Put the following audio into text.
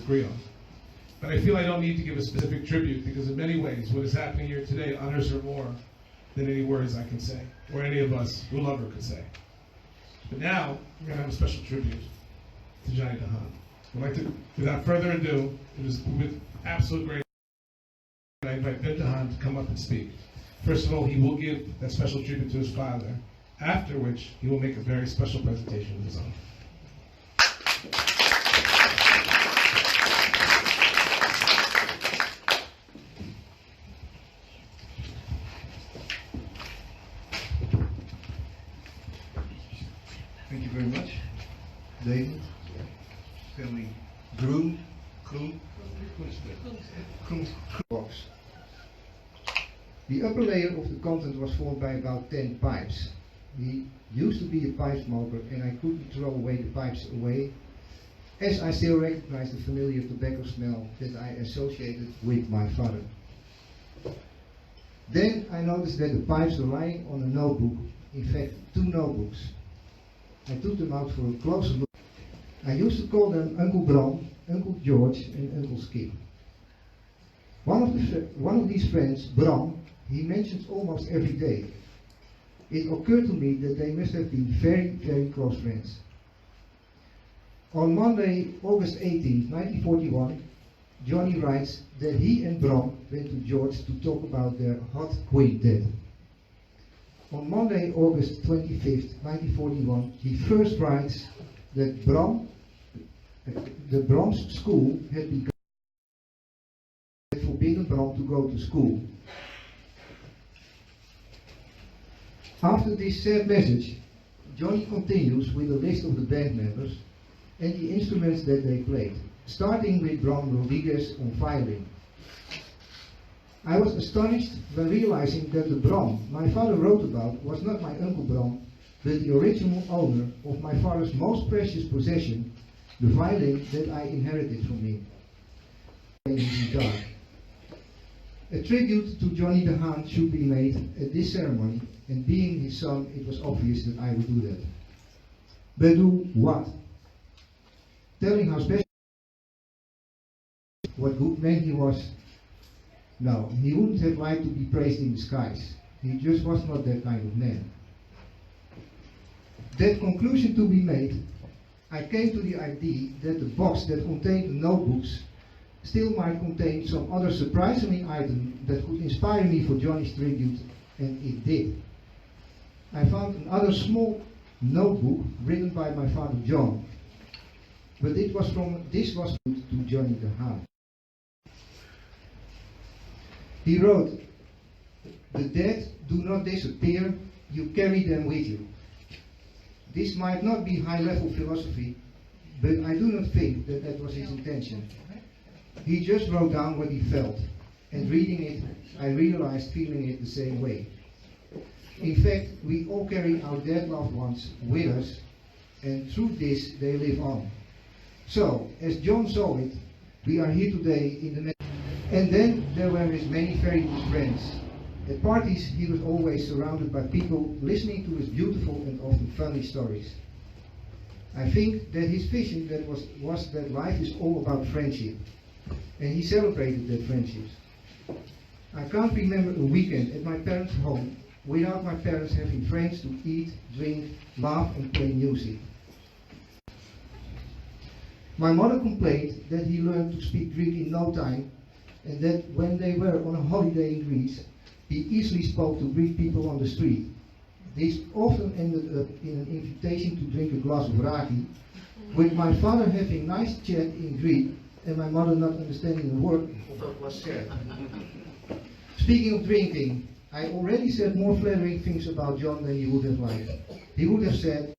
disagree on. But I feel I don't need to give a specific tribute because in many ways what is happening here today honors her more than any words I can say, or any of us who love her could say. But now, we're going to have a special tribute to Johnny DeHaan. I'd like to, without further ado, it is with absolute great I invite Ben DeHaan to come up and speak. First of all, he will give that special tribute to his father, after which he will make a very special presentation of his own. Thank you very much, David. Can we groen box. The upper layer of the content was formed by about 10 pipes. He used to be a pipe smoker and I couldn't throw away the pipes away, as I still recognize the familiar tobacco smell that I associated with my father. Then I noticed that the pipes were lying on a notebook, in fact 2 notebooks. I took them out for a closer look. I used to call them Uncle Bram, Uncle George and Uncle Skip. One of these friends, Bram, he mentions almost every day. It occurred to me that they must have been very, very close friends. On Monday, August 18, 1941, Johnny writes that he and Bram went to George to talk about their hot quintet. On Monday, August 25, 1941, he first writes that the Bram's school had forbidden Bram to go to school. After this sad message, Johnny continues with a list of the band members and the instruments that they played, starting with Bram Rodriguez on violin. I was astonished when realizing that the Bram my father wrote about was not my Uncle Bram, but the original owner of my father's most precious possession, the violin that I inherited from him. A tribute to Johnny DeHaan should be made at this ceremony, and being his son, it was obvious that I would do that. But do what? Telling how special, what good man he was? No, he wouldn't have liked to be praised in the skies. He just was not that kind of man. That conclusion to be made, I came to the idea that the box that contained the notebooks still might contain some other surprising item that could inspire me for Johnny's tribute, and it did. I found another small notebook written by my father John, but this was to Johnny DeHaan. He wrote, "The dead do not disappear, you carry them with you." This might not be high-level philosophy, but I do not think that that was his intention. He just wrote down what he felt, and reading it, I realized feeling it the same way. In fact, we all carry our dead loved ones with us, and through this they live on. So, as John saw it, we are here today in the and then there were his many very good friends. At parties he was always surrounded by people listening to his beautiful and often funny stories. I think that his vision was that life is all about friendship, and he celebrated that friendships. I can't remember a weekend at my parents' home without my parents having friends to eat, drink, laugh and play music. My mother complained that he learned to speak Greek in no time, and that when they were on a holiday in Greece, he easily spoke to Greek people on the street. This often ended up in an invitation to drink a glass of raki, with my father having nice chat in Greek and my mother not understanding a word of what was said. Speaking of drinking, I already said more flattering things about John than he would have liked. He would have said,